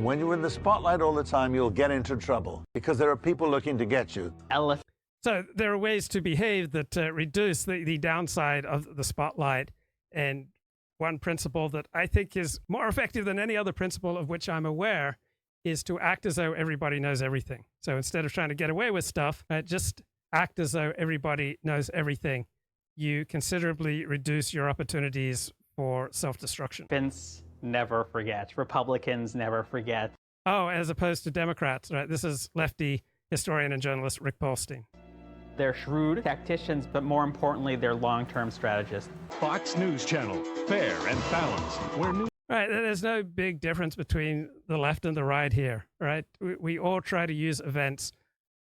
When you're in the spotlight all the time, you'll get into trouble because there are people looking to get you. So there are ways to behave that reduce the downside of the spotlight. And one principle that I think is more effective than any other principle of which I'm aware is to act as though everybody knows everything. So instead of trying to get away with stuff, just act as though everybody knows everything. You considerably reduce your opportunities for self-destruction. Vince never forgets. Republicans never forget. Oh, as opposed to Democrats, right? This is lefty historian and journalist Rick Polstein. They're shrewd tacticians, but more importantly, they're long-term strategists. Fox News Channel, fair and balanced. Where news. Right, there's no big difference between the left and the right here, right? We all try to use events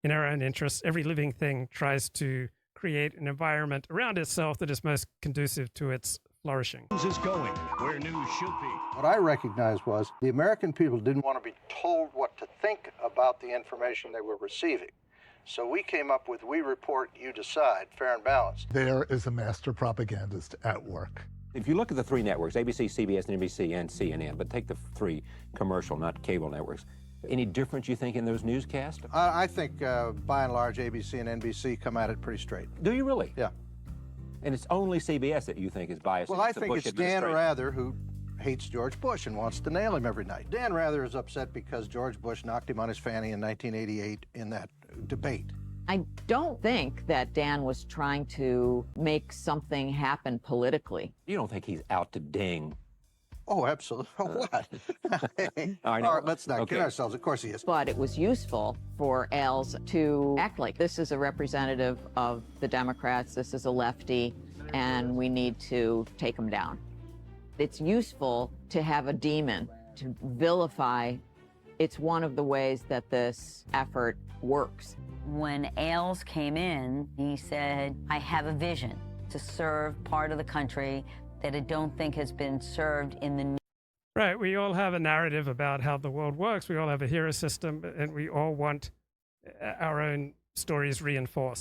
in our own interests. Every living thing tries to create an environment around itself that is most conducive to its flourishing. News is going where news should be. What I recognized was the American people didn't want to be told what to think about the information they were receiving. So we came up with We Report, You Decide, fair and balanced. There is a master propagandist at work. If you look at the three networks, ABC, CBS, and NBC, and CNN, but take the three commercial, not cable networks, any difference you think in those newscasts? I think, by and large, ABC and NBC come at it pretty straight. Do you really? Yeah. And it's only CBS that you think is biased Well, I against the think Bush it's Dan administration. Rather who hates George Bush and wants to nail him every night. Dan Rather is upset because George Bush knocked him on his fanny in 1988 in that debate. I don't think that Dan was trying to make something happen politically. You don't think he's out to ding? Oh, absolutely. What? Hey, I know. all right, let's not Okay. kid ourselves. Of course he is. But it was useful for Ailes to act like this is a representative of the Democrats, this is a lefty, and we need to take him down. It's useful to have a demon, to vilify. It's one of the ways that this effort works. When Ailes came in, he said, I have a vision to serve part of the country that I don't think has been served in the. Right, we all have a narrative about how the world works. We all have a hero system, and we all want our own stories reinforced.